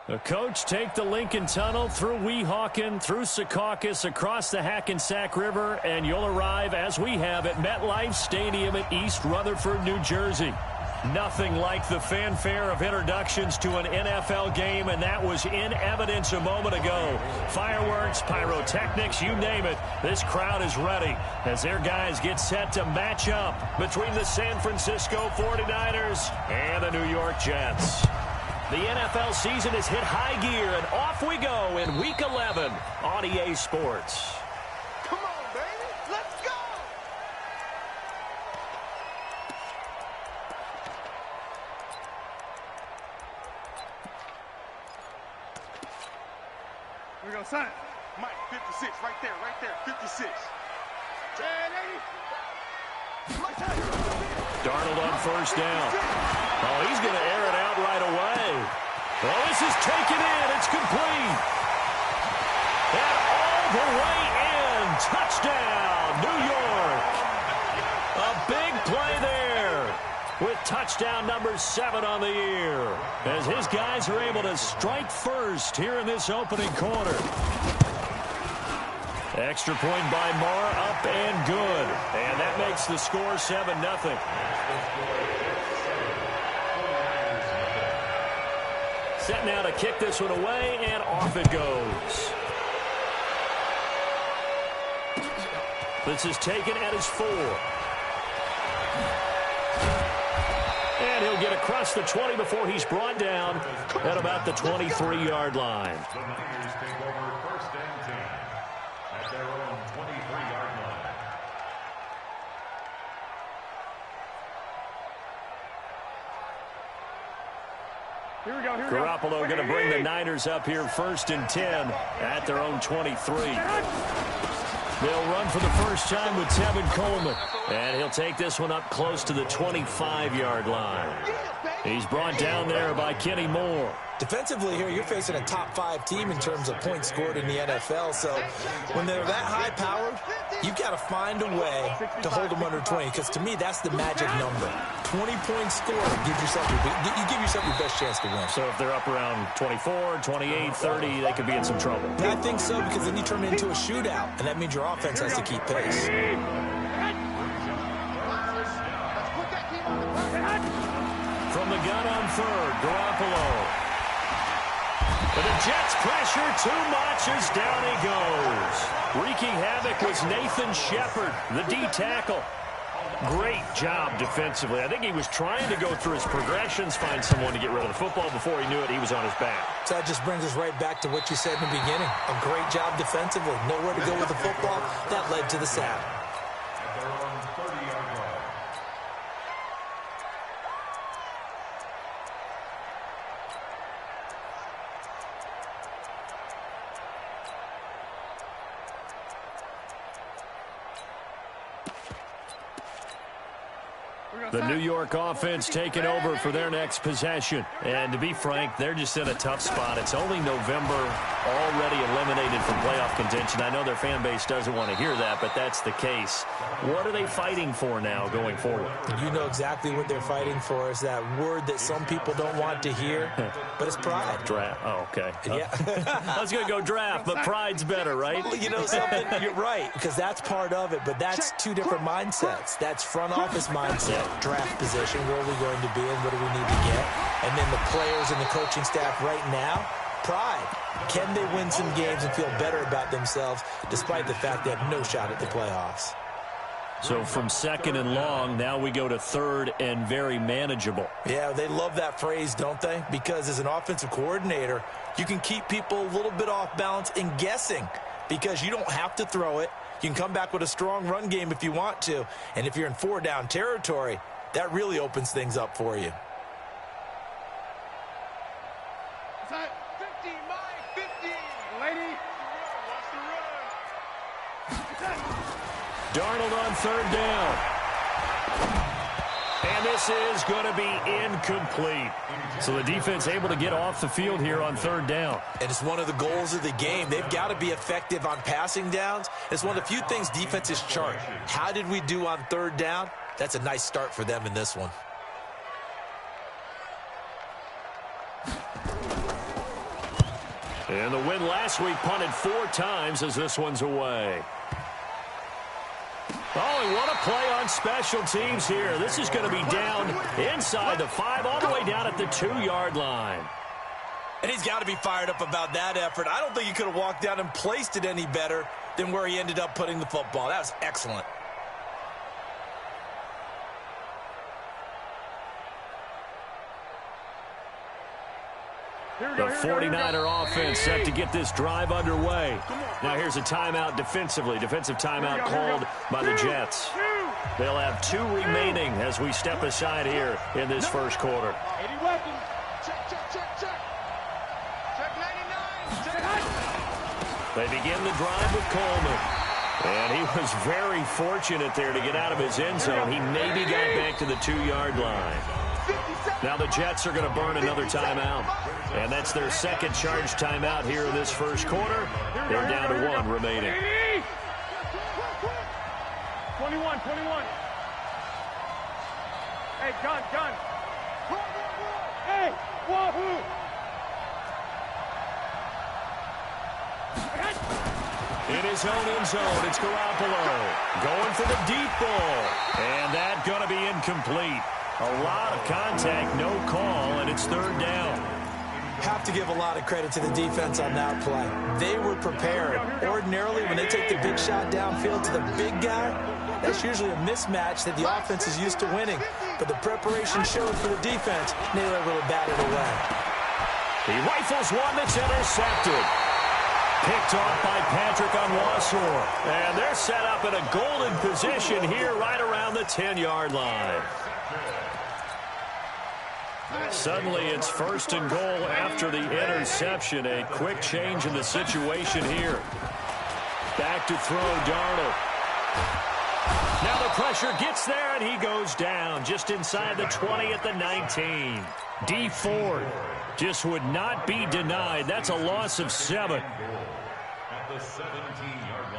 The coach take the Lincoln Tunnel through Weehawken, through Secaucus, across the Hackensack River, and you'll arrive, as we have, at MetLife Stadium in East Rutherford, New Jersey. Nothing like the fanfare of introductions to an NFL game, and that was in evidence a moment ago. Fireworks, pyrotechnics, you name it. This crowd is ready as their guys get set to match up between the San Francisco 49ers and the New York Jets. The NFL season has hit high gear, and off we go in Week 11 on EA Sports. Come on, baby. Let's go. We're going to sign it. Mike, 56, right there, 56. Darnold on first down. Oh, he's going to air it out right away. Well, this is taken in. It's complete. And all the way in. Touchdown, New York. A big play there with touchdown number 7 on the year, as his guys are able to strike first here in this opening quarter. Extra point by Marr, up and good. And that makes the score 7-0. Set now to kick this one away, and off it goes. This is taken at his 4. And he'll get across the 20 before he's brought down at about the 23-yard line. Here we go. Garoppolo going to bring the Niners up here 1st and 10 at their own 23. They'll run for the first time with Tevin Coleman. And he'll take this one up close to the 25-yard line. He's brought down there by Kenny Moore. Defensively here, you're facing a top 5 team in terms of points scored in the NFL. So when they're that high-powered, you've got to find a way to hold them under 20. Because to me, that's the magic number. 20 points scored, you give yourself your best chance to win. So if they're up around 24, 28, 30, they could be in some trouble. I think so, because then you turn it into a shootout, and that means your offense has to keep pace. From the gun on 3rd, Garoppolo. But the Jets pressure too much as down he goes. Wreaking havoc was Nathan Shepard, the D tackle. Great job defensively. I think he was trying to go through his progressions, find someone to get rid of the football. Before he knew it, he was on his back. So that just brings us right back to what you said in the beginning. A great job defensively. Nowhere to go with the football. That led to the sack. The New York offense taking over for their next possession. And to be frank, they're just in a tough spot. It's only November, already eliminated from playoff contention. I know their fan base doesn't want to hear that, but that's the case. What are they fighting for now going forward? You know exactly what they're fighting for. Is that word that some people don't want to hear, but it's pride. Draft. Oh, okay. Yeah. I was going to go draft, but pride's better, right? Well, you know something? You're right, because that's part of it, but that's 2 different mindsets. That's front office mindset, draft position, where are we going to be and what do we need to get? And then the players and the coaching staff right now, pride. Can they win some games and feel better about themselves despite the fact they have no shot at the playoffs? So from 2nd and long, now we go to 3rd and very manageable. Yeah, they love that phrase, don't they? Because as an offensive coordinator, you can keep people a little bit off balance and guessing because you don't have to throw it. You can come back with a strong run game if you want to. And if you're in 4-down territory, that really opens things up for you. 50, Mike, 50. Lady, watch the run. Darnold on 3rd down. And this is going to be incomplete. So the defense able to get off the field here on 3rd down. And it's one of the goals of the game. They've got to be effective on passing downs. It's one of the few things defenses chart. How did we do on 3rd down? That's a nice start for them in this one. And the win last week punted 4 times as this one's away. Oh, and what a play on special teams here. This is going to be down inside the 5, all the way down at the 2-yard line. And he's got to be fired up about that effort. I don't think he could have walked down and placed it any better than where he ended up putting the football. That was excellent. The 49er offense set to get this drive underway. Now here's a timeout defensively. Defensive timeout called by the Jets. They'll have 2 remaining as we step aside here in this first quarter. They begin the drive with Coleman. And he was very fortunate there to get out of his end zone. He maybe got back to the 2-yard line. Now the Jets are going to burn another timeout. And that's their second charge timeout here in this first quarter. They're down to 1 remaining. 21. Hey, gun. Hey, wahoo! In his own end zone, it's Garoppolo going for the deep ball. And that's going to be incomplete. A lot of contact, no call, and it's 3rd down. Have to give a lot of credit to the defense on that play. They were prepared. Ordinarily, when they take the big shot downfield to the big guy, that's usually a mismatch that the offense is used to winning. But the preparation showed for the defense, and they were able to bat it away. He rifles one that's intercepted. Picked off by Patrick Onwuasor. And they're set up in a golden position here right around the 10-yard line. Suddenly it's 1st and goal after the interception. A quick change in the situation here. Back to throw Darnold. Now the pressure gets there and he goes down just inside the 20 at the 19. D Ford just would not be denied. That's a loss of 7. At the 17-yard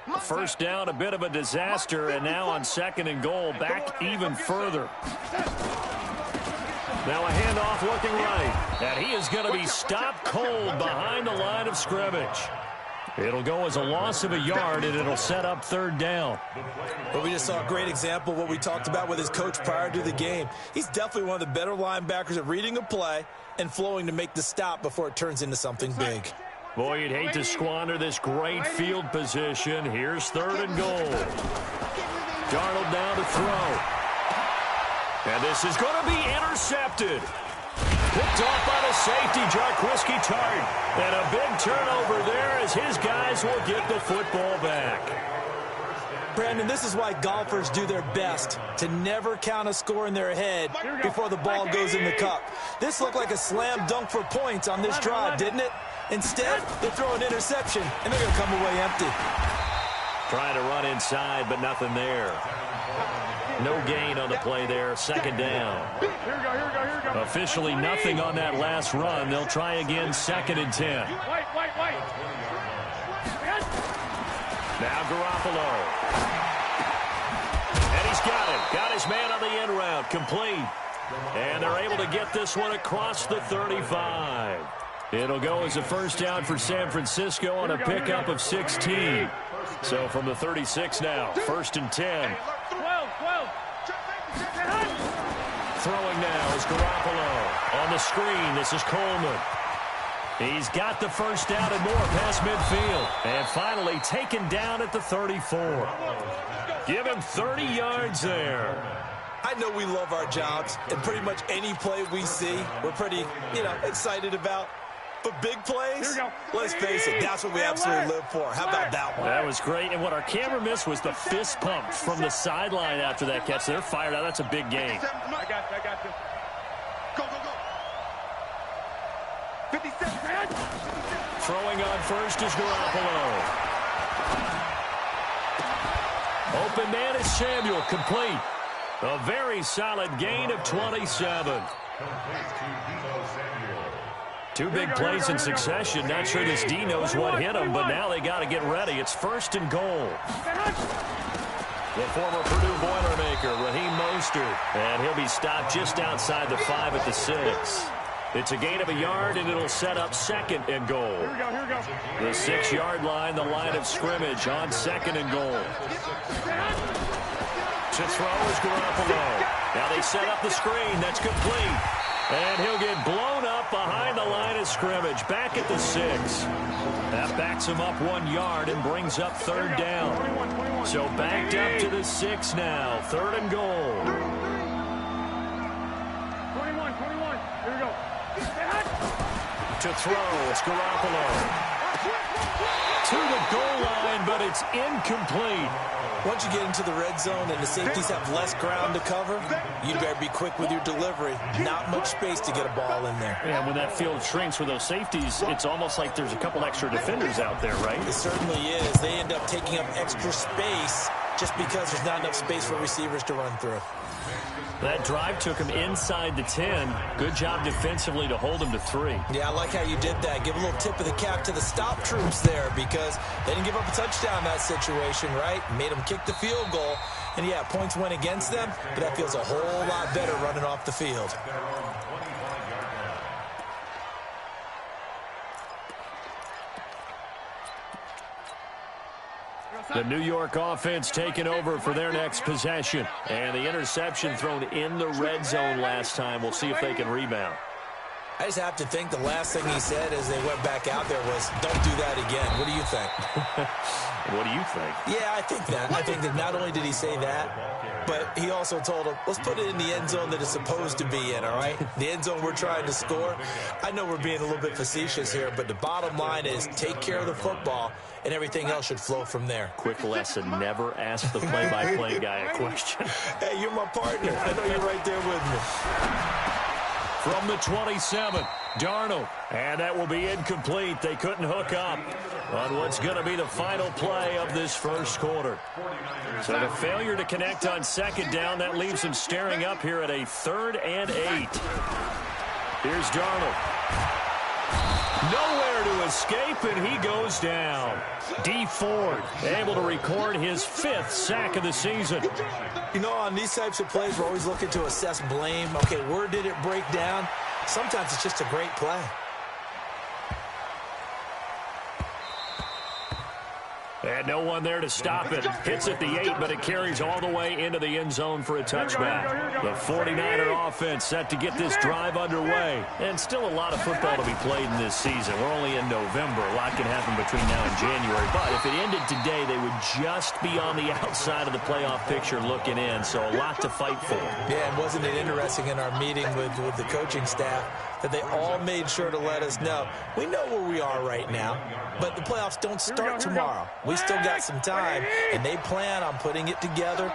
line. First down, a bit of a disaster, and now on 2nd and goal, back even further. Now a handoff looking right, and he is going to be stopped cold behind the line of scrimmage. It'll go as a loss of a yard, and it'll set up 3rd down. But we just saw a great example of what we talked about with his coach prior to the game. He's definitely one of the better linebackers at reading a play and flowing to make the stop before it turns into something big. Boy, you'd hate to squander this great field position. Here's 3rd and goal. Darnold down to throw. And this is going to be intercepted. Picked off by the safety, Jarquiski Tart. And a big turnover there as his guys will get the football back. Brandon, this is why golfers do their best to never count a score in their head before the ball goes in the cup. This looked like a slam dunk for points on this drive, didn't it? Instead, they throw an interception, and they're going to come away empty. Trying to run inside, but nothing there. No gain on the play there. 2nd down. Officially nothing on that last run. They'll try again 2nd and 10. Now Garoppolo. And he's got it. Got his man on the end route. Complete. And they're able to get this one across the 35. It'll go as a 1st down for San Francisco on a pickup of 16. So from the 36 now, 1st and 10. Throwing now is Garoppolo. On the screen, this is Coleman. He's got the 1st down and more past midfield. And finally taken down at the 34. Give him 30 yards there. I know we love our jobs, and pretty much any play we see, we're pretty, excited about. But big plays, let's face it, that's what we absolutely live for. How about that one? That was great. And what our camera missed was the fist pump from the sideline after that catch. They're fired out. That's a big game. I got you. Go. 57. Throwing on first is Garoppolo. Open man is Samuel, complete. A very solid gain of 27. 2 big plays in succession. Not sure this D knows what hit him, but now they got to get ready. It's 1st and goal. The former Purdue Boilermaker, Raheem Mostert. And he'll be stopped just outside the 5 at the 6. It's a gain of a yard, and it'll set up 2nd and goal. Here we go, here we go. The 6-yard line, the line of scrimmage on 2nd and goal. To throw is Garoppolo. Now they set up the screen. That's complete. And he'll get blown up behind the line of scrimmage. Back at the 6. That backs him up 1 yard and brings up 3rd down. So backed up to the 6 now. 3rd and goal. 21. Here we go. To throw, it's Garoppolo. To the goal line, but it's incomplete. Once you get into the red zone and the safeties have less ground to cover, you better be quick with your delivery. Not much space to get a ball in there. And when that field shrinks with those safeties, it's almost like there's a couple extra defenders out there, right? It certainly is. They end up taking up extra space just because there's not enough space for receivers to run through. That drive took him inside the 10. Good job defensively to hold him to 3. Yeah, I like how you did that. Give a little tip of the cap to the stop troops there because they didn't give up a touchdown in that situation, right? Made them kick the field goal. And, yeah, points went against them, but that feels a whole lot better running off the field. The New York offense taking over for their next possession. And the interception thrown in the red zone last time. We'll see if they can rebound. I just have to think the last thing he said as they went back out there was, don't do that again. What do you think? What do you think? Yeah, I think that. I think that not only did he say that, but he also told him, let's put it in the end zone that it's supposed to be in, all right? The end zone we're trying to score. I know we're being a little bit facetious here, but the bottom line is take care of the football, and everything else should flow from there. Quick lesson, never ask the play-by-play guy a question. Hey, you're my partner. I know you're right there with me. From the 27, Darnold. And that will be incomplete. They couldn't hook up on what's going to be the final play of this first quarter. So the failure to connect on 2nd down, that leaves them staring up here at a 3rd and 8. Here's Darnold. Nowhere to escape, and he goes down. D. Ford able to record his 5th sack of the season. You know, on these types of plays, we're always looking to assess blame. Okay, where did it break down? Sometimes it's just a great play. And no one there to stop it. Hits at the 8, but it carries all the way into the end zone for a touchback. The 49er offense set to get this drive underway. And still a lot of football to be played in this season. We're only in November. A lot can happen between now and January. But if it ended today, they would just be on the outside of the playoff picture looking in. So a lot to fight for. Yeah, and wasn't it interesting in our meeting with the coaching staff that they all made sure to let us know, we know where we are right now, but the playoffs don't start tomorrow. We still got some time, and they plan on putting it together,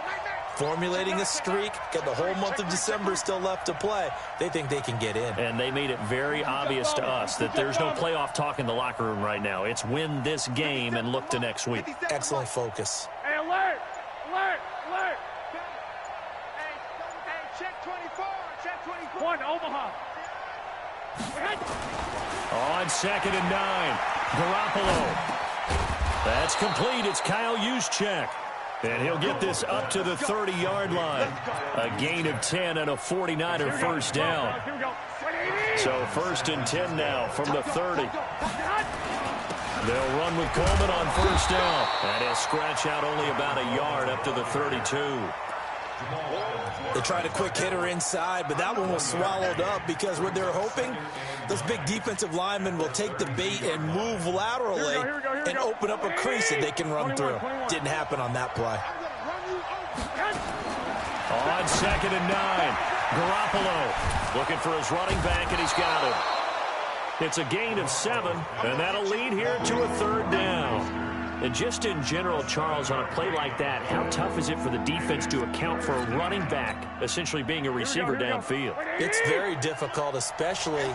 formulating a streak, got the whole month of December still left to play. They think they can get in. And they made it very obvious to us that there's no playoff talk in the locker room right now. It's win this game and look to next week. Excellent focus. Hey, alert! Alert! Alert! Hey, check 24! Check 24! 1, Omaha. On 2nd and 9, Garoppolo. That's complete. It's Kyle Juszczyk. And he'll get this up to the 30-yard line. A gain of 10 and a 49er first down. So 1st and 10 now from the 30. They'll run with Coleman on 1st down. And he'll scratch out only about a yard up to the 32. They tried a quick hitter inside, but that one was swallowed up because what they're hoping, those big defensive linemen will take the bait and move laterally and open up a crease that they can run through. Didn't happen on that play. On 2nd and 9, Garoppolo looking for his running back, and he's got him. It's a gain of 7, and that'll lead here to a 3rd down. And just in general, Charles, on a play like that, how tough is it for the defense to account for a running back essentially being a receiver downfield? It's very difficult, especially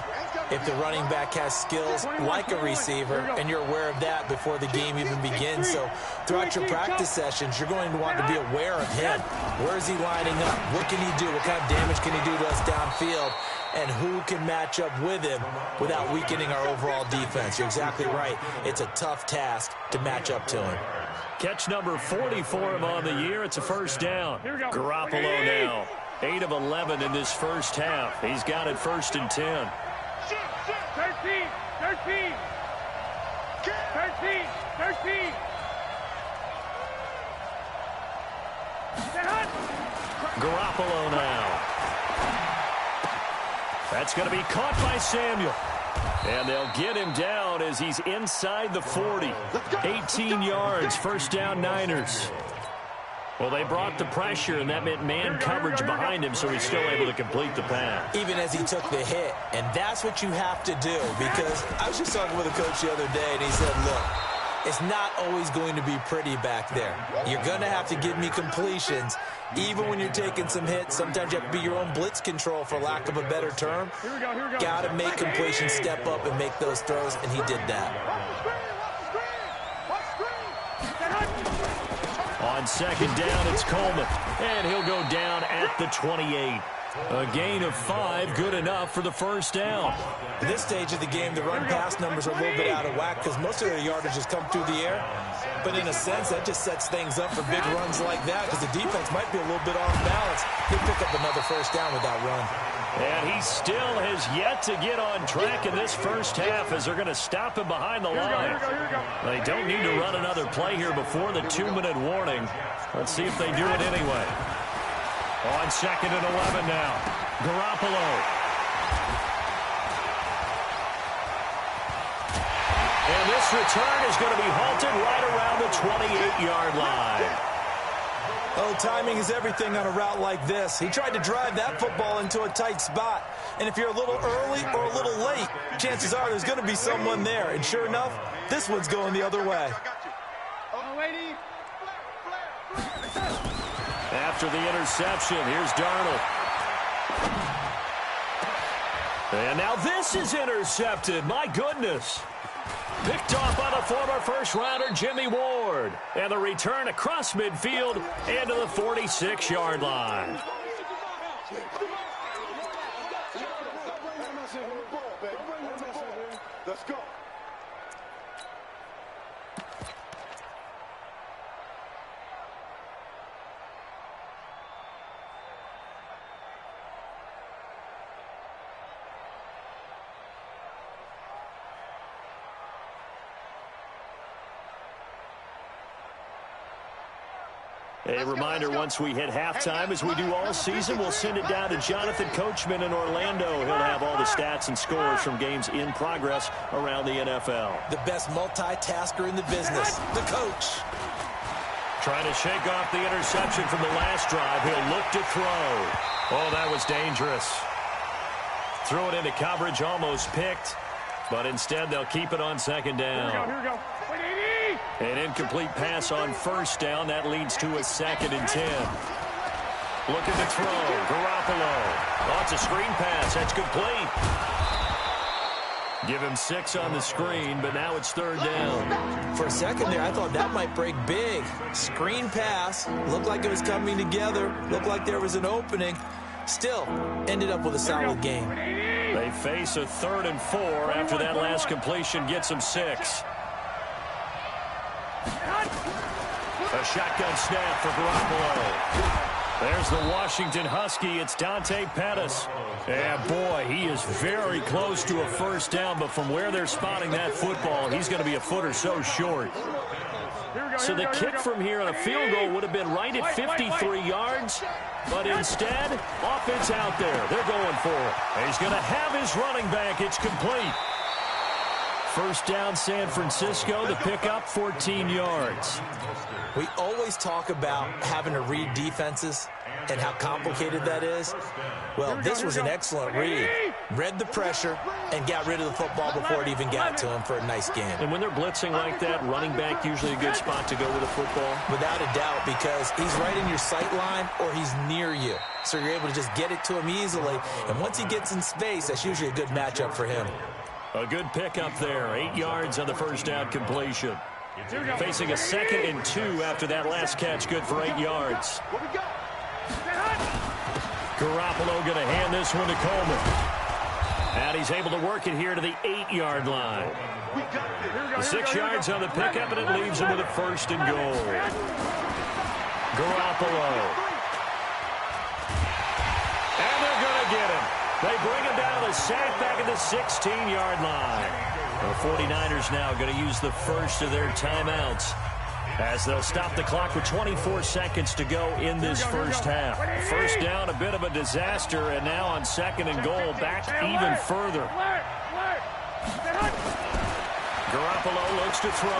if the running back has skills like a receiver, and you're aware of that before the game even begins. So throughout your practice sessions, you're going to want to be aware of him. Where is he lining up? What can he do? What kind of damage can he do to us downfield? And who can match up with him without weakening our overall defense? You're exactly right. It's a tough task to match up to him. Catch number 40 for him on the year. It's a first down. Garoppolo now, 8 of 11 in this first half. He's got it 1st and 10. 13. 13. 13. Garoppolo now. That's going to be caught by Samuel. And they'll get him down as he's inside the 40. 18 yards, first down Niners. Well, they brought the pressure, and that meant man coverage behind him, so he's still able to complete the pass. Even as he took the hit. And that's what you have to do, because I was just talking with a coach the other day, and he said, look, it's not always going to be pretty back there. You're going to have to give me completions. Even when you're taking some hits, sometimes you have to be your own blitz control, for lack of a better term. Got to make completions, step up, and make those throws, and he did that. On second down, it's Coleman, and he'll go down at the 28. A gain of 5, good enough for the first down. At this stage of the game, the run-pass numbers are a little bit out of whack because most of their yardage has come through the air. But in a sense, that just sets things up for big runs like that because the defense might be a little bit off balance. He'll pick up another first down with that run. And he still has yet to get on track in this first half as they're going to stop him behind the line. They don't need to run another play here before the 2-minute warning. Let's see if they do it anyway. On second and 11 now. Garoppolo. And this return is going to be halted right around the 28-yard line. Oh, timing is everything on a route like this. He tried to drive that football into a tight spot. And if you're a little early or a little late, chances are there's going to be someone there. And sure enough, this one's going the other way. After the interception, here's Darnold. And now this is intercepted. My goodness. Picked off by the former first-rounder Jimmy Ward. And the return across midfield into the 46-yard line. Let's go. A reminder, once we hit halftime, as we do all season, we'll send it down to Jonathan Coachman in Orlando. He'll have all the stats and scores from games in progress around the NFL. The best multitasker in the business, the coach. Trying to shake off the interception from the last drive. He'll look to throw. Oh, that was dangerous. Threw it into coverage, almost picked. But instead, they'll keep it on second down. Here we go. An incomplete pass on first down. That leads to a 2nd and 10. Looking to throw. Garoppolo. Oh, it's a screen pass. That's complete. Give him 6 on the screen, but now it's 3rd down. For a second there, I thought that might break big. Screen pass. Looked like it was coming together. Looked like there was an opening. Still, ended up with a solid game. They face a 3rd and 4 after that last completion gets them 6. A shotgun snap for Garoppolo. There's the Washington Husky. It's Dante Pettis. And, boy, he is very close to a first down, but from where they're spotting that football, he's going to be a foot or so short. So the kick from here on a field goal would have been right at 53 yards, but instead, offense out there. They're going for it. He's going to have his running back. It's complete. First down, San Francisco. The pickup, 14 yards. We always talk about having to read defenses and how complicated that is. Well, this was an excellent read. Read the pressure and got rid of the football before it even got to him for a nice game. And when they're blitzing like that, running back usually a good spot to go with a football? Without a doubt, because he's right in your sight line or he's near you. So you're able to just get it to him easily. And once he gets in space, that's usually a good matchup for him. A good pickup there. 8 yards on the first down completion. Facing a 2nd and 2 after that last catch. Good for 8 yards. Garoppolo going to hand this one to Coleman. And he's able to work it here to the 8-yard line. 6 yards on the pickup, and it leaves him with a 1st and goal. Garoppolo. And they're going to get him. They bring him down to the sack back at the 16-yard line. The 49ers now going to use the first of their timeouts as they'll stop the clock with 24 seconds to go in this first half. First down, a bit of a disaster, and now on second and goal, back even further. Garoppolo looks to throw.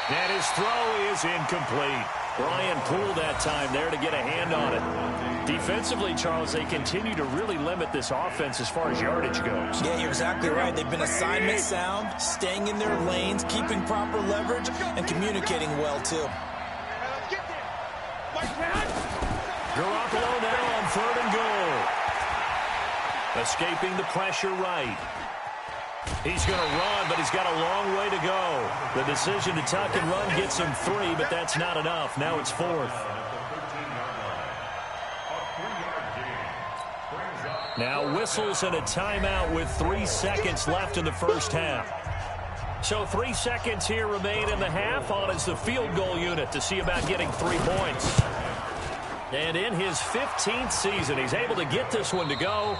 And his throw is incomplete. Brian Poole that time there to get a hand on it. Defensively, Charles, they continue to really limit this offense as far as yardage goes. Yeah, you're exactly right. They've been assignment sound, staying in their lanes, keeping proper leverage, and communicating well, too. Garoppolo now on third and goal. Escaping the pressure right. He's going to run, but he's got a long way to go. The decision to tuck and run gets him 3, but that's not enough. Now it's 4th. Now whistles and a timeout with 3 seconds left in the first half. So 3 seconds here remain in the half. On is the field goal unit to see about getting 3 points. And in his 15th season, he's able to get this one to go.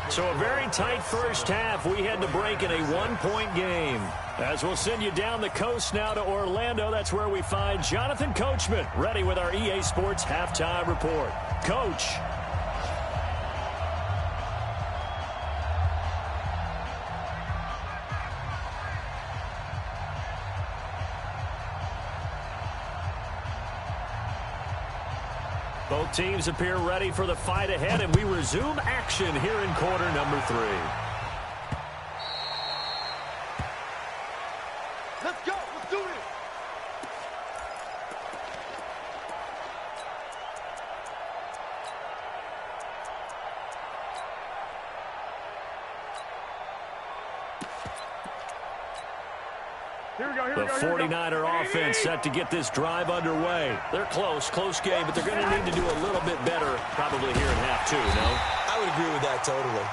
So a very tight first half. We had to break in a 1-point game. As we'll send you down the coast now to Orlando, that's where we find Jonathan Coachman, ready with our EA Sports Halftime Report. Coach. Both teams appear ready for the fight ahead, and we resume action here in quarter number 3. Let's go. Let's do this. The 49er offense set to get this drive underway. They're close game, but they're going to need to do a little bit better probably here in half 2, no? I would agree with that totally.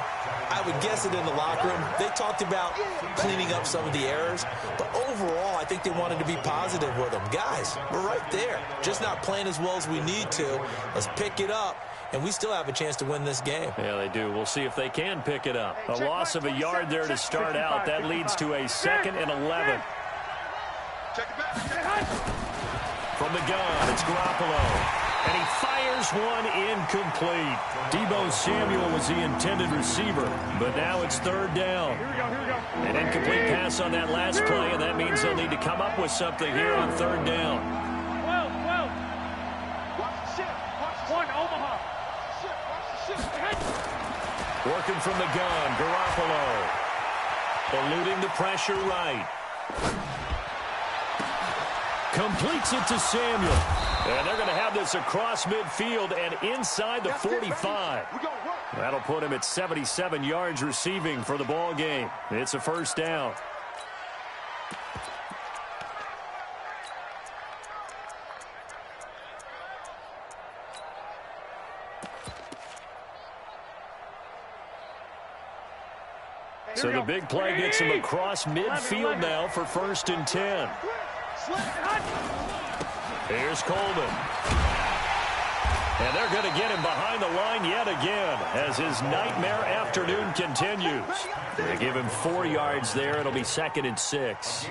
I would guess it in the locker room. They talked about cleaning up some of the errors, but overall, I think they wanted to be positive with them. Guys, we're right there. Just not playing as well as we need to. Let's pick it up, and we still have a chance to win this game. Yeah, they do. We'll see if they can pick it up. A loss of a yard there to start out. That leads to a 2nd and 11. From the gun, it's Garoppolo. And he fires one incomplete. Deebo Samuel was the intended receiver, but now it's 3rd down. Here we go. An incomplete pass on that last play, and that means they'll need to come up with something here on 3rd down. 12. Watch the ship. One, Omaha. Watch the ship. Working from the gun, Garoppolo. Eluding the pressure right. Completes it to Samuel. And they're going to have this across midfield and inside the 45. That'll put him at 77 yards receiving for the ball game. It's a 1st down. So the big play gets him across midfield now for 1st and 10. Here's Coleman. And they're going to get him behind the line yet again as his nightmare afternoon continues. They give him 4 yards there. It'll be 2nd and 6.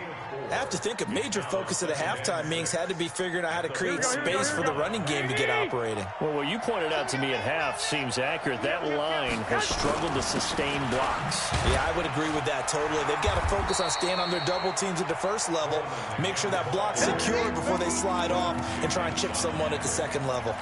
I have to think a major focus of the halftime meetings had to be figuring out how to create space for the running game to get operating. Well, what you pointed out to me at half seems accurate. That line has struggled to sustain blocks. Yeah, I would agree with that totally. They've got to focus on staying on their double teams at the 1st level, make sure that block's secure before they slide off and try and chip someone at the 2nd level.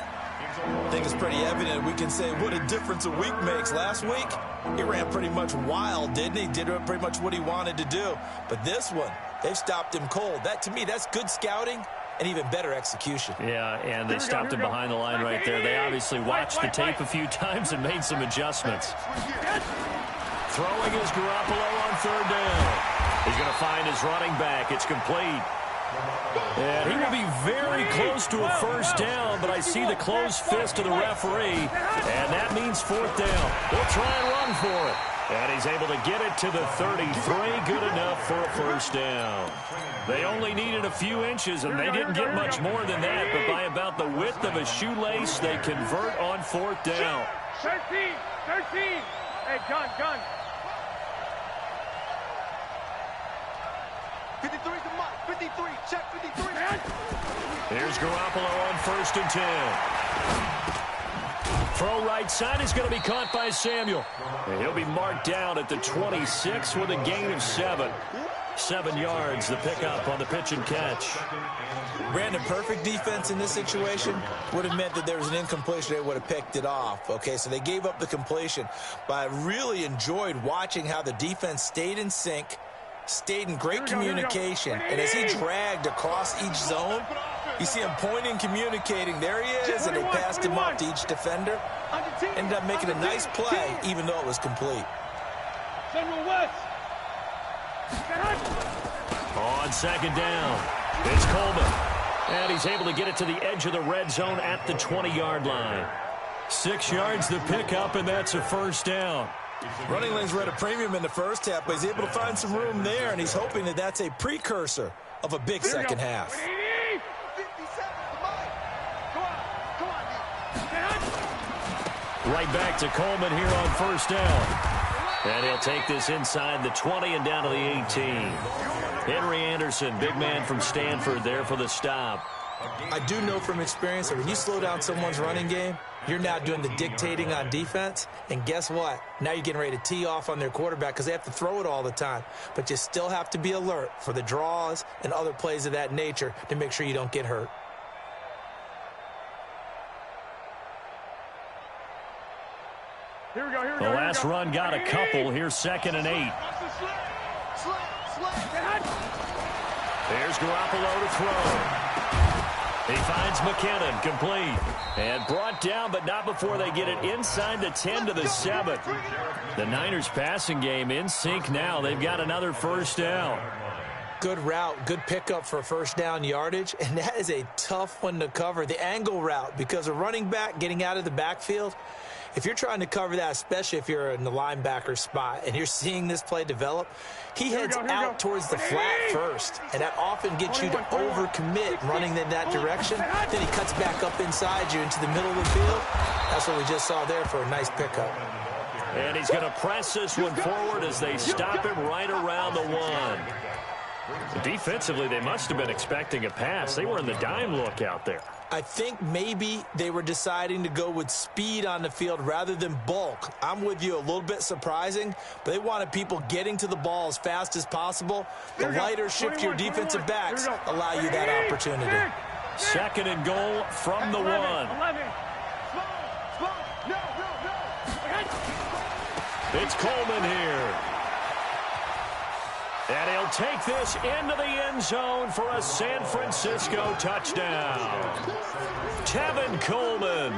I think it's pretty evident. We can say what a difference a week makes. Last week, he ran pretty much wild, didn't he? Did pretty much what he wanted to do. But this one, they've stopped him cold. That, to me, that's good scouting and even better execution. Yeah, and they stopped him behind the line right there. They obviously watched the tape a few times and made some adjustments. Throwing is Garoppolo on 3rd down. He's going to find his running back. It's complete. And he will be very close to a 1st down, but I see the closed fist of the referee, and that means 4th down. They'll try and run for it. And he's able to get it to the 33. Good enough for a 1st down. They only needed a few inches, and they didn't get much more than that, but by about the width of a shoelace, they convert on 4th down. 13. Hey, gun. 53's the mark. 53. Check 53. Here's Garoppolo on 1st and 10. Throw right side is going to be caught by Samuel. And he'll be marked down at the 26 with a gain of 7. 7 yards, the pickup on the pitch and catch. Brandon, perfect defense in this situation would have meant that there was an incompletion. They would have picked it off. Okay, so they gave up the completion. But I really enjoyed watching how the defense stayed in sync, stayed in great communication. And as he dragged across each zone, you see him pointing, communicating. There he is, and they passed him off to each defender. Ended up making a nice play, even though it was complete. On 2nd down, it's Coleman. And he's able to get it to the edge of the red zone at the 20-yard line. 6 yards the pickup, and that's a 1st down. Running lanes were at a premium in the first half, but he's able to find some room there, and he's hoping that that's a precursor of a big second half. Right back to Coleman here on 1st down. And he'll take this inside the 20 and down to the 18. Henry Anderson, big man from Stanford, there for the stop. I do know from experience that when you slow down someone's running game, you're now doing the dictating on defense. And guess what? Now you're getting ready to tee off on their quarterback because they have to throw it all the time. But you still have to be alert for the draws and other plays of that nature to make sure you don't get hurt. The last run got a couple. Here's 2nd and 8. There's Garoppolo to throw. He finds McKinnon, complete. And brought down, but not before they get it inside the 10 to the 7. The Niners passing game in sync now. They've got another 1st down. Good route, good pickup for 1st down yardage, and that is a tough one to cover. The angle route, because a running back getting out of the backfield, if you're trying to cover that, especially if you're in the linebacker spot and you're seeing this play develop, he heads out towards the flat first, and that often gets you to overcommit running in that direction. Then he cuts back up inside you into the middle of the field. That's what we just saw there for a nice pickup. And he's going to press this one forward as they stop him right around the 1. Defensively, they must have been expecting a pass. They were in the dime look out there. I think maybe they were deciding to go with speed on the field rather than bulk. I'm with you, a little bit surprising, but they wanted people getting to the ball as fast as possible. The lighter, shiftier defensive backs allow you that opportunity. 2nd and goal from the 1. It's Coleman here. And he'll take this into the end zone for a San Francisco touchdown. Tevin Coleman,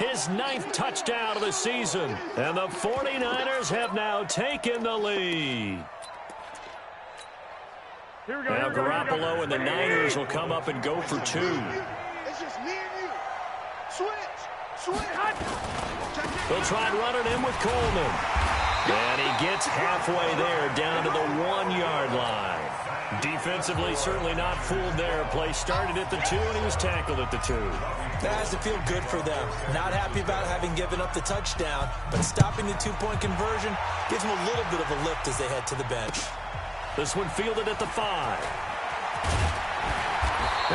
his 9th touchdown of the season. And the 49ers have now taken the lead. Now Garoppolo and the Niners will come up and go for 2. It's just me and you. Switch. They'll try and run it in with Coleman. And he gets halfway there, down to the 1-yard line. Defensively, certainly not fooled there. Play started at the 2, and he was tackled at the 2. That has to feel good for them. Not happy about having given up the touchdown, but stopping the 2-point conversion gives them a little bit of a lift as they head to the bench. This one fielded at the 5.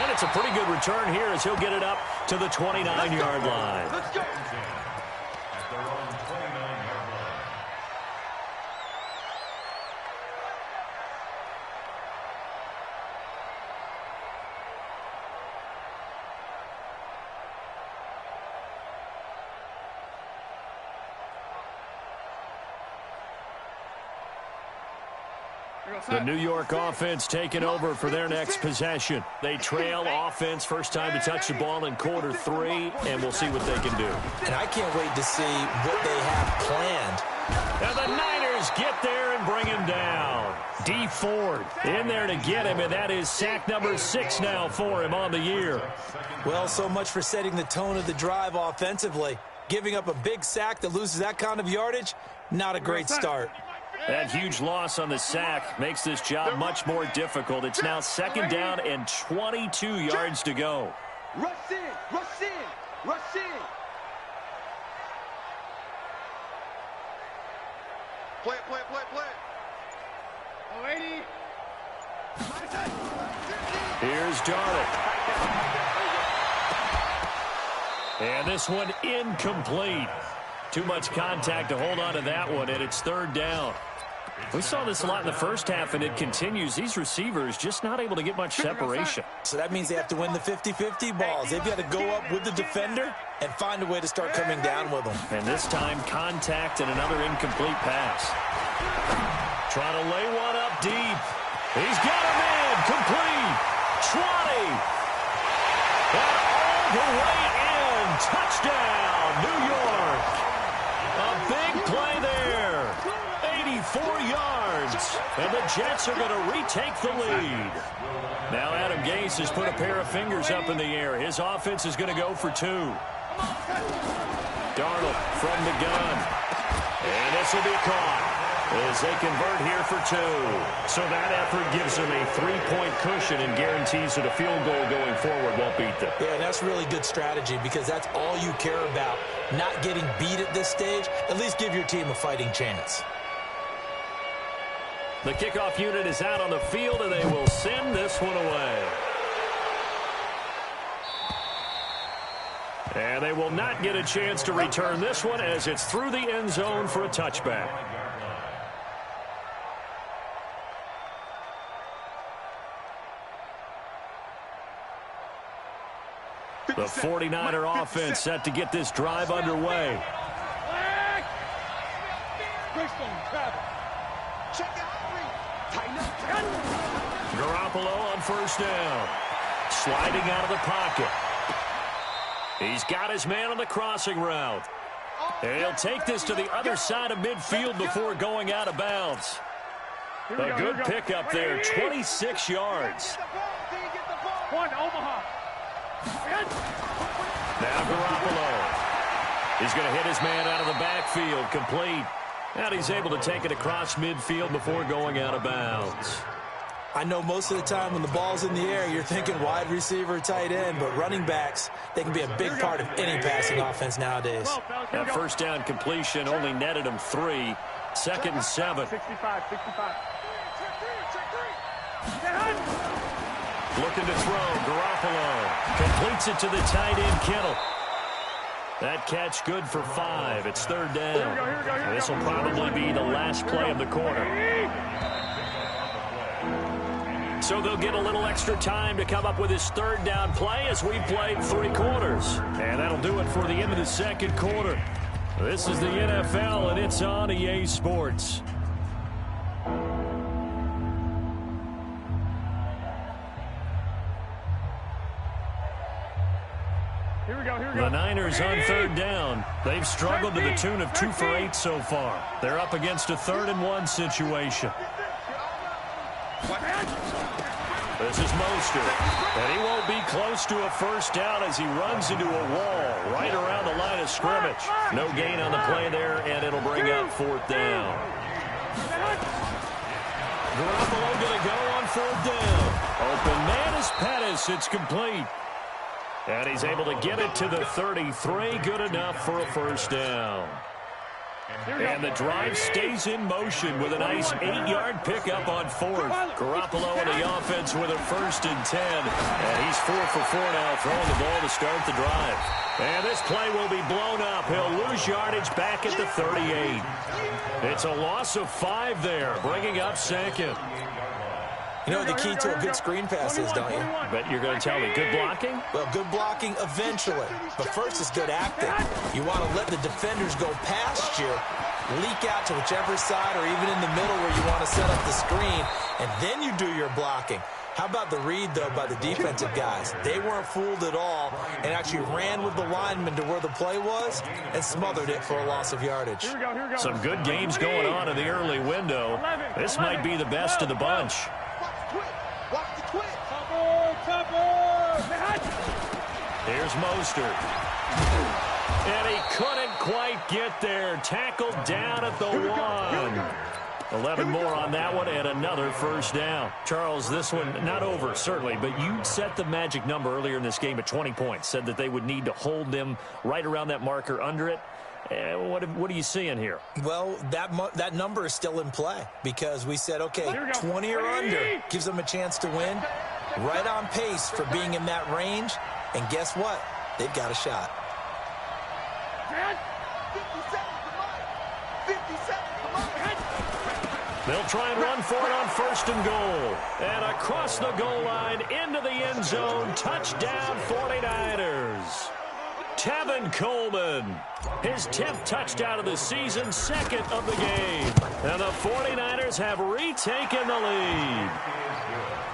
And it's a pretty good return here as he'll get it up to the 29-yard line. Let's go. The New York offense taking over for their next possession. They trail offense, first time to touch the ball in quarter 3, and we'll see what they can do. And I can't wait to see what they have planned. And the Niners get there and bring him down. D Ford in there to get him, and that is sack number 6 now for him on the year. Well, so much for setting the tone of the drive offensively. Giving up a big sack that loses that kind of yardage, not a great start. That huge loss on the sack makes this job much more difficult. It's now 2nd down and 22 yards to go. Rush in. Play. 80. Here's Darnold. And this one incomplete. Too much contact to hold on to that one, and it's third down. We saw this a lot in the first half, and it continues. These receivers just not able to get much separation. So that means they have to win the 50-50 balls. They've got to go up with the defender and find a way to start coming down with them. And this time, contact and another incomplete pass. Trying to lay one up deep. He's got a man. Complete. 20. And all the way in. Touchdown, New York. A big play there. 84 yards. And the Jets are going to retake the lead. Now Adam Gase has put a pair of fingers up in the air. His offense is going to go for two. Darnold from the gun. And this will be caught as they convert here for two. So that effort gives them a 3-point cushion and guarantees that a field goal going forward won't beat them. Yeah, and that's really good strategy because that's all you care about. Not getting beat at this stage. At least give your team a fighting chance. The kickoff unit is out on the field, and they will send this one away. And they will not get a chance to return this one as it's through the end zone for a touchback. The 49er offense set to get this drive underway. Garoppolo on first down. Sliding out of the pocket. He's got his man on the crossing route. And he'll take this to the other side of midfield before going out of bounds. A good pickup there, 26 yards. Now Garoppolo. He's going to hit his man out of the backfield, complete. And he's able to take it across midfield before going out of bounds. I know most of the time when the ball's in the air, you're thinking wide receiver, tight end, but running backs, they can be a big part of any passing offense nowadays. That first down completion only netted him 3. Second and 7. 65. Looking to throw, Garoppolo completes it to the tight end, Kittle. That catch good for 5. It's third down. This will probably be the last play of the quarter. So they'll get a little extra time to come up with his third down play as we've played 3 quarters. And that'll do it for the end of the second quarter. This is the NFL, and it's on EA Sports. The Niners on third down. They've struggled to the tune of 2 for 8 so far. They're up against a 3rd and 1 situation. This is Mostert, and he won't be close to a first down as he runs into a wall right around the line of scrimmage. No gain on the play there, and it'll bring up 4th down. Garoppolo going to go on 4th down. Open man is Pettis. It's complete. And he's able to get it to the 33. Good enough for a first down. And the drive stays in motion with a nice 8-yard pickup on 4th. Garoppolo and the offense with a 1st and 10. And he's 4 for 4 now, throwing the ball to start the drive. And this play will be blown up. He'll lose yardage back at the 38. It's a loss of 5 there, bringing up 2nd. You know what the key to a good screen pass is, don't you? But you're going to tell me, good blocking? Well, good blocking eventually. But first is good acting. You want to let the defenders go past you, leak out to whichever side or even in the middle where you want to set up the screen, and then you do your blocking. How about the read, though, by the defensive guys? They weren't fooled at all and actually ran with the lineman to where the play was and smothered it for a loss of yardage. Some good games going on in the early window. This might be the best of the bunch. Here's Mostert. And he couldn't quite get there. Tackled down at the 1. 11 more on that one and another first down. Charles, this one not over, certainly, but you set the magic number earlier in this game at 20 points. Said that they would need to hold them right around that marker under it. What are you seeing here? Well, that number is still in play because we said, okay, 20 or under gives them a chance to win. Right on pace for being in that range. And guess what? They've got a shot. 57, come on. 57, come on. They'll try and run for it on 1st and goal. And across the goal line, into the end zone, touchdown 49ers. Tevin Coleman, his 10th touchdown of the season, 2nd of the game. And the 49ers have retaken the lead.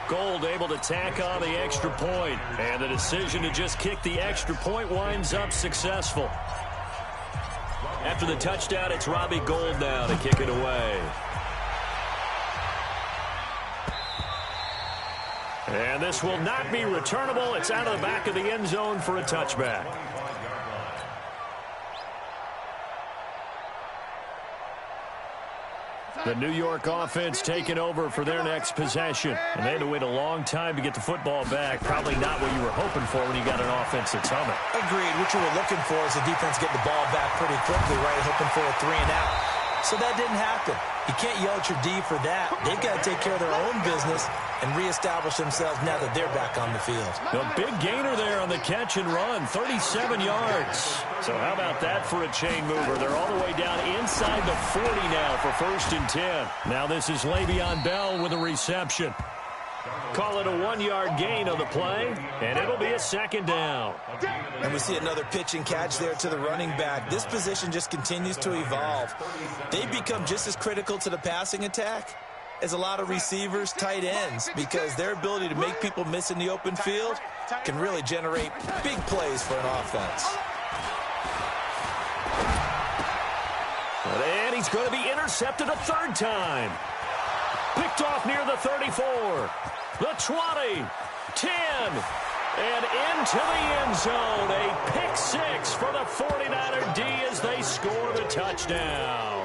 Gold able to tack on the extra point. And the decision to just kick the extra point winds up successful. After the touchdown, it's Robbie Gould now to kick it away. And this will not be returnable. It's out of the back of the end zone for a touchback. The New York offense taking over for their next possession. And they had to wait a long time to get the football back. Probably not what you were hoping for when you got an offense that's humming. Agreed. What you were looking for is the defense getting the ball back pretty quickly, right? Hoping for a 3 and out. So that didn't happen. You can't yell at your D for that. They've got to take care of their own business and reestablish themselves now that they're back on the field. The big gainer there on the catch and run, 37 yards. So how about that for a chain mover? They're all the way down inside the 40 now for 1st and 10. Now this is Le'Veon Bell with a reception. Call it a 1-yard gain on the play, and it'll be a 2nd down. And we see another pitch and catch there to the running back. This position just continues to evolve. They've become just as critical to the passing attack as a lot of receivers, tight ends, because their ability to make people miss in the open field can really generate big plays for an offense. And he's going to be intercepted a 3rd time. Picked off near the 34, the 20, 10, and into the end zone. A pick 6 for the 49er D as they score the touchdown.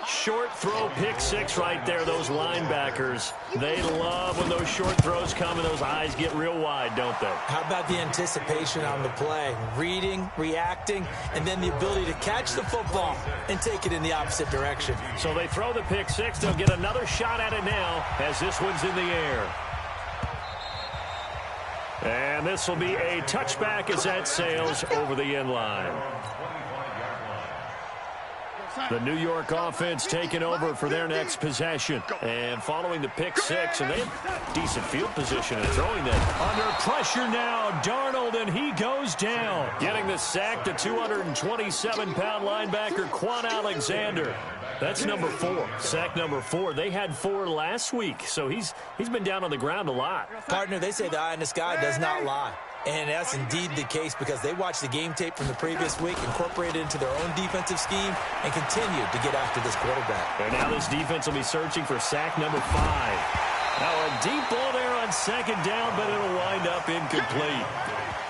Short throw, pick 6 right there. Those linebackers, they love when those short throws come and those eyes get real wide, don't they? How about the anticipation on the play? Reading, reacting, and then the ability to catch the football and take it in the opposite direction. So they throw the pick 6. They'll get another shot at it now as this one's in the air. And this will be a touchback as that sails over the end line. The New York offense taking over for their next possession. And following the pick 6, and they have decent field position and throwing that. Under pressure now, Darnold, and he goes down. Getting the sack, the 227-pound linebacker, Quan Alexander. That's number 4, sack number 4. They had 4 last week, so he's been down on the ground a lot. Partner, they say the eye in the sky does not lie. And that's indeed the case because they watched the game tape from the previous week, incorporated it into their own defensive scheme, and continued to get after this quarterback. And now this defense will be searching for sack number 5. Now a deep ball there on 2nd down, but it'll wind up incomplete.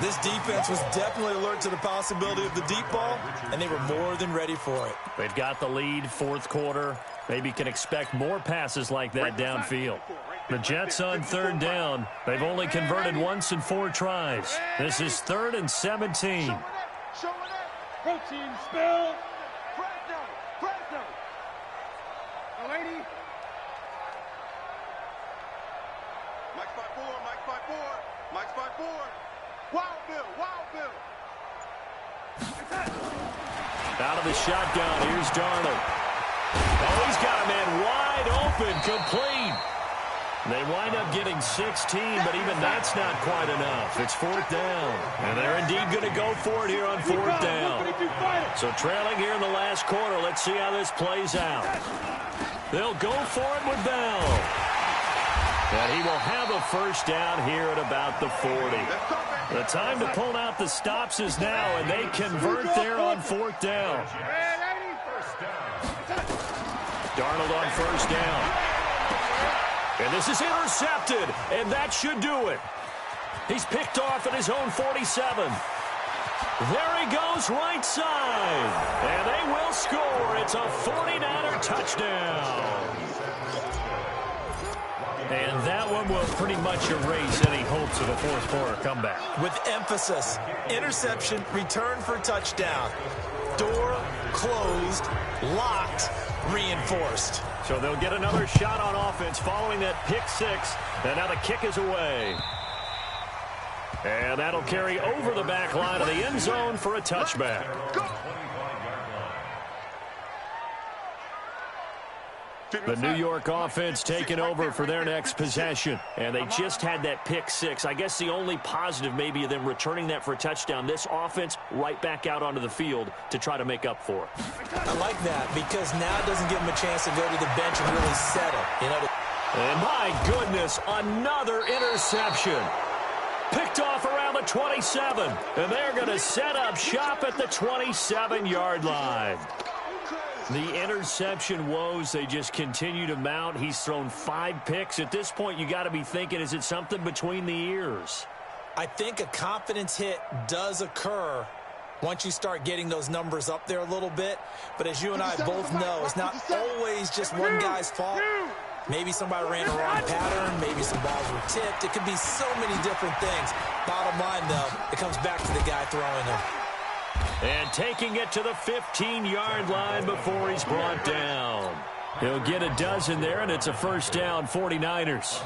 This defense was definitely alert to the possibility of the deep ball, and they were more than ready for it. They've got the lead, 4th quarter. Maybe can expect more passes like that downfield. The Jets on 3rd down. They've only converted once in 4 tries. This is 3rd and 17. Protein spill. Fresno. The lady. Mike's 5'4". Wild Bill. Out of the shotgun, here's Darnold. Oh, he's got a man wide open, complete. They wind up getting 16, but even that's not quite enough. It's 4th down, and they're indeed going to go for it here on 4th down. So trailing here in the last quarter, let's see how this plays out. They'll go for it with Bell. And he will have a 1st down here at about the 40. The time to pull out the stops is now, and they convert there on 4th down. Darnold on 1st down. And this is intercepted, and that should do it. He's picked off at his own 47. There he goes right side. And they will score. It's a 49er touchdown. And that one will pretty much erase any hopes of a fourth quarter comeback. With emphasis, interception, return for touchdown. Door closed, locked, reinforced. So they'll get another shot on offense following that pick six. And now the kick is away. And that'll carry over the back line of the end zone for a touchback. The New York offense taking over for their next possession. And they just had that pick six. I guess the only positive maybe of them returning that for a touchdown. This offense right back out onto the field to try to make up for it. I like that because now it doesn't give them a chance to go to the bench and really settle. You know. And my goodness, another interception. Picked off around the 27. And they're going to set up shop at the 27-yard line. The interception woes, they just continue to mount. He's thrown 5 picks. At this point, you got to be thinking, is it something between the ears? I think a confidence hit does occur once you start getting those numbers up there a little bit. But as you and I both know, it's not always just one guy's fault. Maybe somebody ran a wrong pattern. Maybe some balls were tipped. It could be so many different things. Bottom line, though, it comes back to the guy throwing them. And taking it to the 15-yard line before he's brought down. He'll get a dozen there, and it's a first down, 49ers.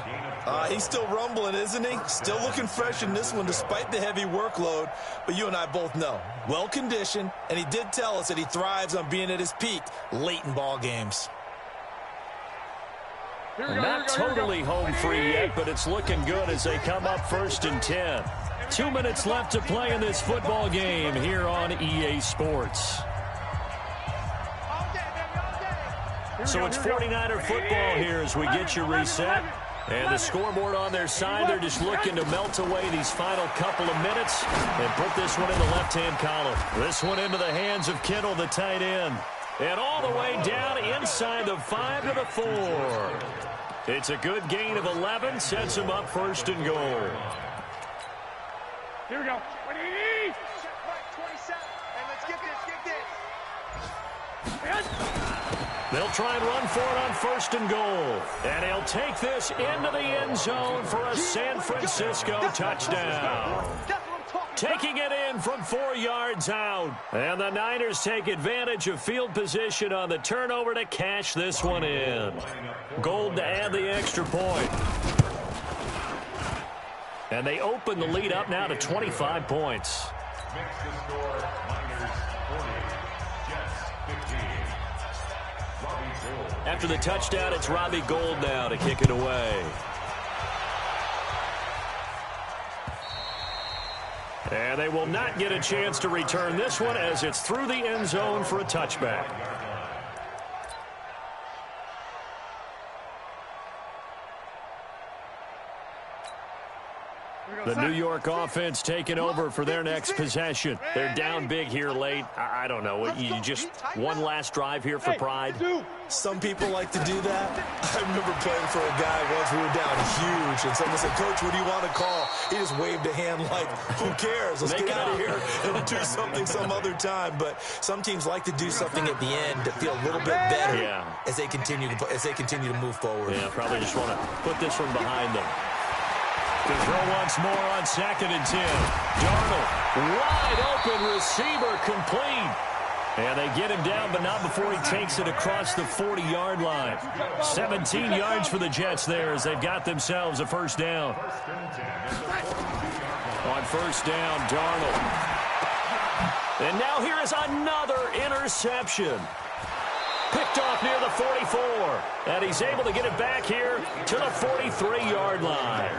He's still rumbling, isn't he? Still looking fresh in this one despite the heavy workload. But you and I both know, well-conditioned, and he did tell us that he thrives on being at his peak late in ball games. Not totally home free yet, but it's looking good as they come up 1st and 10. 2 minutes left to play in this football game here on EA Sports. So it's 49er football here as we get you reset. And the scoreboard on their side, they're just looking to melt away these final couple of minutes and put this one in the left-hand column. This one into the hands of Kittle, the tight end. And all the way down inside the 5 to the 4. It's a good gain of 11, sets him up 1st and goal. Here we go. 27. Hey, let's get this. They'll try and run for it on 1st and goal. And he'll take this into the end zone for a San Francisco touchdown. Taking it in from 4 yards out. And the Niners take advantage of field position on the turnover to cash this one in. Gold to add the extra point. And they open the lead up now to 25 points. Makes the score Niners 40, Jets 15. Robbie Gould. After the touchdown, it's Robbie Gould now to kick it away. And they will not get a chance to return this one as it's through the end zone for a touchback. The New York offense taking over for their next possession. They're down big here late. I don't know. You just one last drive here for pride. Some people like to do that. I remember playing for a guy once. We were down huge, and someone said, "Coach, what do you want to call?" He just waved a hand like, "Who cares? Let's get out of here and do something some other time." But some teams like to do something at the end to feel a little bit better as they continue to move forward. Yeah, probably just want to put this one behind them. To throw once more on 2nd and 10. Darnold, wide open receiver, complete. And they get him down, but not before he takes it across the 40-yard line. 17 yards for the Jets there as they've got themselves a first down. On first down, Darnold. And now here is another interception. Picked off near the 44. And he's able to get it back here to the 43-yard line.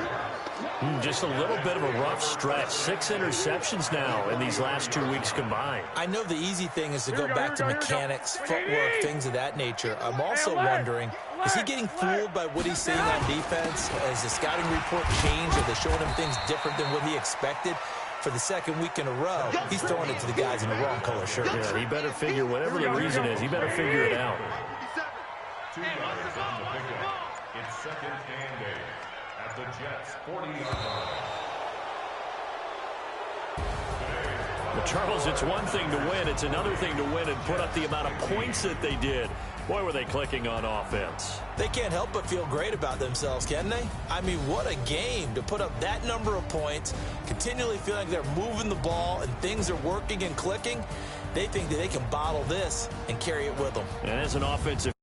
Just a little bit of a rough stretch. 6 interceptions now in these last 2 weeks combined. I know the easy thing is to go back to mechanics, footwork, things of that nature. I'm also wondering, is he getting fooled by what he's seeing on defense? Has the scouting report changed? Are they showing him things different than what he expected? For the 2nd week in a row, he's throwing it to the guys in the wrong color shirt. Yeah, he better figure, whatever the reason is, he better figure it out. 2 yards on the pickup. It's 2nd and 8. The Jets 40-yard line. But Charles, it's one thing to win. It's another thing to win and put up the amount of points that they did. Boy, were they clicking on offense. They can't help but feel great about themselves, can they? I mean, what a game to put up that number of points, continually feeling like they're moving the ball and things are working and clicking. They think that they can bottle this and carry it with them. And as an offensive